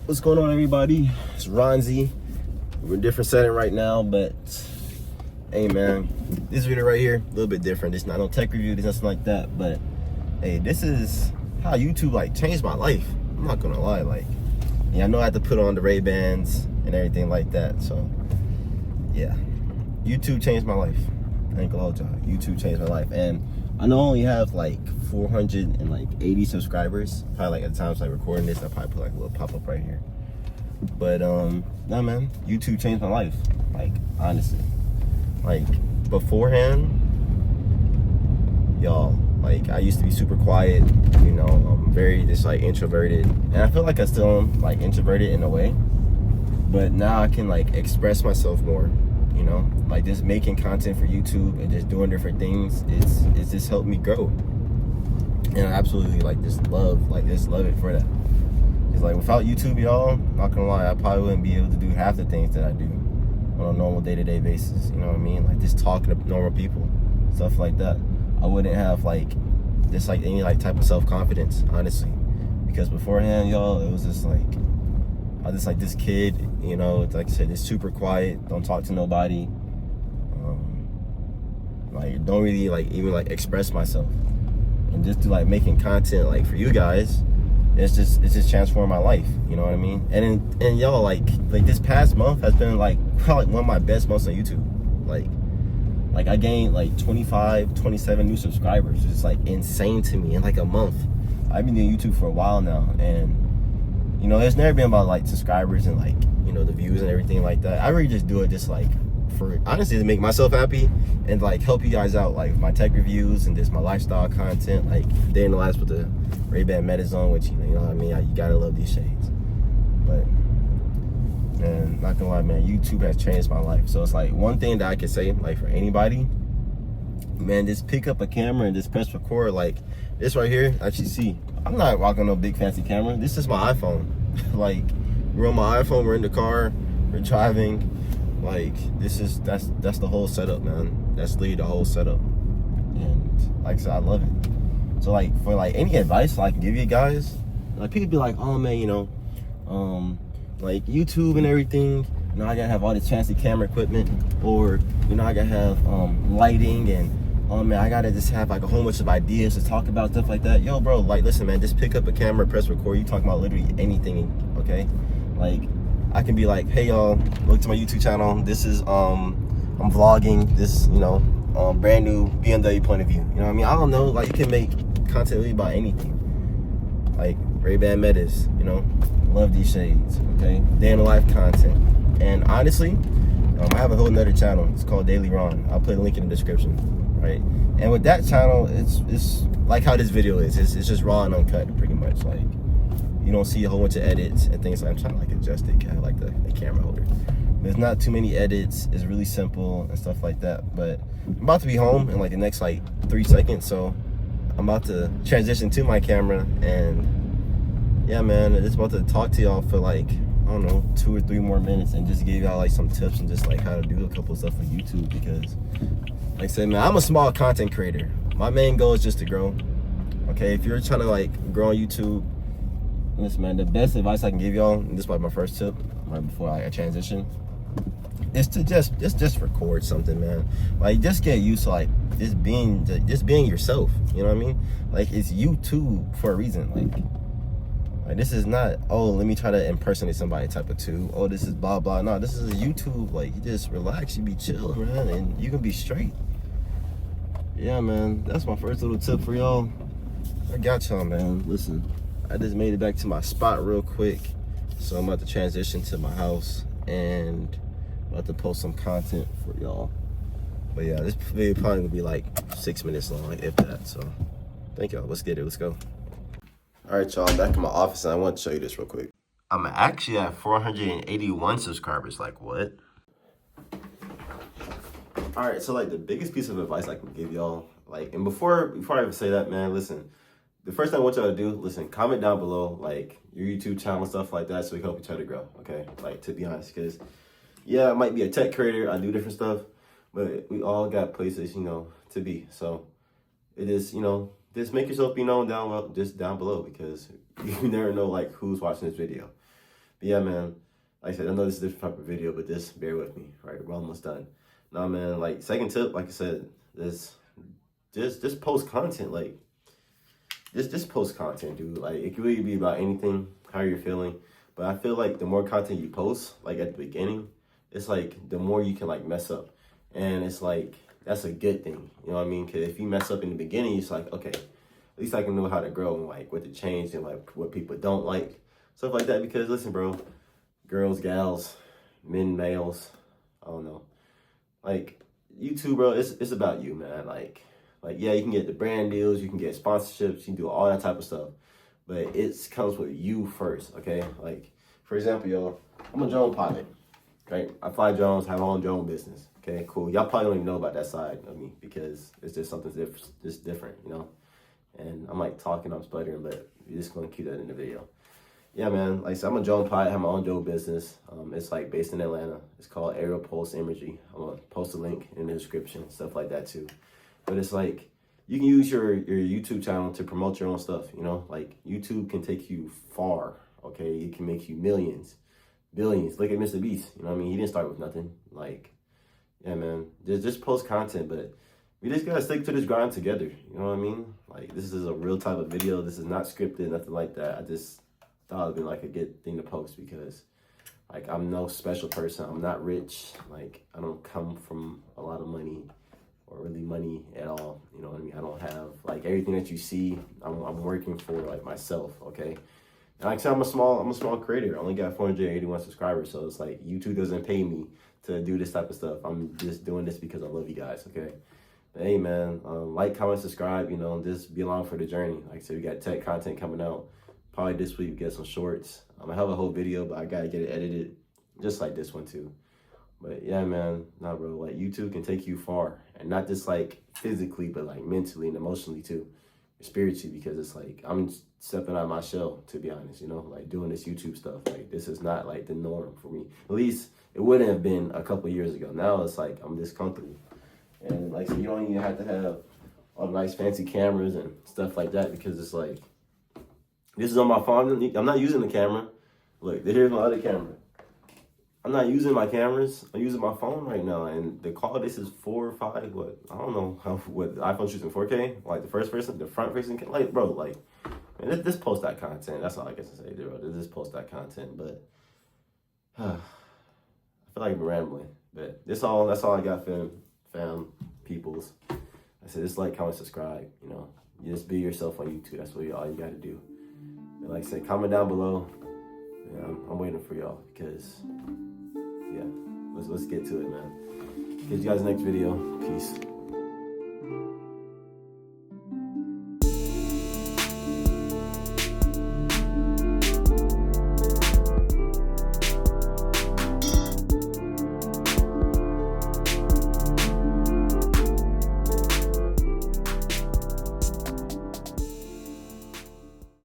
What's going on, everybody? It's Ronz. We're in a different setting right now, but hey, man, this video right here, a little bit different. It's not no tech review, it's nothing like that, but hey, this is how YouTube like changed my life. I'm not gonna lie, like, yeah, I know I had to put on the Ray-Bans and everything like that, so yeah, YouTube changed my life. I ain't gonna hold y'all, YouTube changed my life. And I know I only have like 480 subscribers. Probably like at the time I was like recording this, I probably put like a little pop-up right here. But nah, man, YouTube changed my life. Like, honestly. Like, beforehand, y'all, like, I used to be super quiet, you know, I'm very just like introverted. And I feel like I still am like introverted in a way. But now I can like express myself more, you know, like just making content for YouTube and just doing different things. It's just helped me grow. And I absolutely like just love it for that. It's like without YouTube, y'all, not gonna lie, I probably wouldn't be able to do half the things that I do on a normal day-to-day basis. You know what I mean? Like just talking to normal people, stuff like that. I wouldn't have like just like any like type of self-confidence, honestly. Because beforehand, y'all, it was just like I was just like this kid, you know, like I said, it's super quiet, don't talk to nobody. Like don't really like even like express myself. And just do like making content like for you guys, it's just transformed my life, you know what I mean? And y'all, like this past month has been like probably one of my best months on YouTube. Like I gained like 27 new subscribers. It's like insane to me in like a month. I've been doing YouTube for a while now, and you know, it's never been about like subscribers and like, you know, the views and everything like that. I really just do it just like for honestly to make myself happy and like help you guys out, like my tech reviews and just my lifestyle content, like day in the life with the Ray-Ban Metas on, which you know what I mean, you gotta love these shades. But man, not gonna lie, man, YouTube has changed my life. So it's like one thing that I can say, like for anybody, man, just pick up a camera and just press record. Like this right here, actually see, I'm not rocking no big fancy camera. This is my iPhone. Like we're on my iPhone, we're in the car, we're driving. Like that's the whole setup, man. That's literally the whole setup. And like I said, I love it. So like for like any advice I can give you guys, like people be like, oh man, you know, like YouTube and everything, you know, I gotta have all this fancy camera equipment, or you know, I gotta have lighting, and oh man, I gotta just have like a whole bunch of ideas to talk about, stuff like that. Yo bro, like listen man, just pick up a camera, press record. You talking about literally anything, okay? Like I can be like, hey y'all, look to my YouTube channel. This is I'm vlogging this, you know, brand new BMW point of view. You know what I mean? I don't know, like you can make content really about anything. Like Ray-Ban Metas, you know, love these shades, okay? Day in the life content. And honestly, I have a whole nother channel. It's called DailyRon. I'll put a link in the description, right? And with that channel, it's like how this video is. It's just raw and uncut, pretty much. Like you don't see a whole bunch of edits and things. Like I'm trying to like adjust it, kind of like the camera holder. There's not too many edits. It's really simple and stuff like that. But I'm about to be home in like the next like 3 seconds, so I'm about to transition to my camera, and yeah, man, it's about to talk to y'all for like, I don't know, 2 or 3 more minutes and just give y'all like some tips and just like how to do a couple of stuff on YouTube. Because like I said, man, I'm a small content creator. My main goal is just to grow. Okay, if you're trying to like grow on YouTube, listen man, the best advice I can give y'all, and this is like my first tip right before I transition, is to just record something, man. Like just get used to like just being yourself, you know what I mean? Like it's YouTube for a reason. Like this is not, oh, let me try to impersonate somebody type of tube. Oh, this is blah blah. No, this is a YouTube. Like you just relax, you be chill, man, and you can be straight. Yeah, man, that's my first little tip for y'all. I got y'all, man. Listen, I just made it back to my spot real quick, so I'm about to transition to my house and about to post some content for y'all. But yeah, this video probably gonna be like 6 minutes long, if that. So thank y'all. Let's get it. Let's go. All right, y'all, I'm back in my office, and I want to show you this real quick. I'm actually at 481 subscribers. Like what? All right, so like the biggest piece of advice I can give y'all, like, and before I even say that, man, listen. The first thing I want y'all to do, listen, comment down below, like, your YouTube channel and stuff like that, so we can help each other grow, okay? Like, to be honest, because, yeah, I might be a tech creator, I do different stuff, but we all got places, you know, to be. So, it is, you know, just make yourself be known down below, because you never know, like, who's watching this video. But yeah, man, like I said, I know this is a different type of video, but just bear with me, right? We're almost done. Nah, man, like, second tip, like I said, is just post content, like, just post content, dude. Like, it could really be about anything, how you're feeling. But I feel like the more content you post, like at the beginning, it's like the more you can like mess up. And it's like, that's a good thing. You know what I mean? Because if you mess up in the beginning, it's like, okay, at least I can know how to grow and like what to change and like what people don't like. Stuff like that. Because listen, bro, girls, gals, men, males, I don't know. Like, YouTube, bro, it's about you, man. Like, yeah, you can get the brand deals, you can get sponsorships, you can do all that type of stuff. But it comes with you first, okay? Like, for example, y'all, I'm a drone pilot, right? I fly drones, have my own drone business, okay? Cool. Y'all probably don't even know about that side of me because it's just something just different, you know? And I'm like talking, I'm sputtering, but you're just gonna keep that in the video. Yeah, man, like I said, I'm a drone pilot, I have my own drone business. It's like based in Atlanta. It's called Aerial Pulse Imagery. I'm gonna post a link in the description, stuff like that too. But it's like, you can use your YouTube channel to promote your own stuff, you know? Like, YouTube can take you far, okay? It can make you millions, billions. Look at Mr. Beast, you know what I mean? He didn't start with nothing. Like, yeah, man, just post content, but we just gotta stick to this grind together, you know what I mean? Like, this is a real type of video. This is not scripted, nothing like that. I just thought it'd be like a good thing to post because, like, I'm no special person. I'm not rich. Like, I don't come from a lot of money or really money at all, you know what I mean? I don't have, like, everything that you see, I'm working for, like, myself, okay? And like I said, I'm a small creator. I only got 481 subscribers, so it's like, YouTube doesn't pay me to do this type of stuff. I'm just doing this because I love you guys, okay? But hey, man, like, comment, subscribe, you know, just be along for the journey. Like I said, we got tech content coming out. Probably this week we get some shorts. I have a whole video, but I gotta get it edited, just like this one too. But yeah, man, nah, bro, like, YouTube can take you far, and not just like physically, but like mentally and emotionally too, spiritually, because it's like, I'm stepping out of my shell, to be honest, you know, like doing this YouTube stuff. Like, this is not like the norm for me. At least it wouldn't have been a couple years ago. Now it's like, I'm just comfortable. And like, so you don't even have to have all the nice fancy cameras and stuff like that, because it's like, this is on my phone. I'm not using the camera. Look, here's my other camera. I'm not using my cameras. I'm using my phone right now, and the quality, this is 4 or 5. What, I don't know what the iPhone shoots in 4K. Like, the first person, the front facing, like, bro, like, man, just post that content. That's all I guess to say, bro. Just post that content. But I feel like I'm rambling. But that's all I got, fam, peoples. I said, just like, comment, subscribe. You know, you just be yourself on YouTube. That's all you got to do. And like I said, comment down below. Yeah, I'm waiting for y'all because, yeah, let's get to it, man. Catch you guys next video. Peace.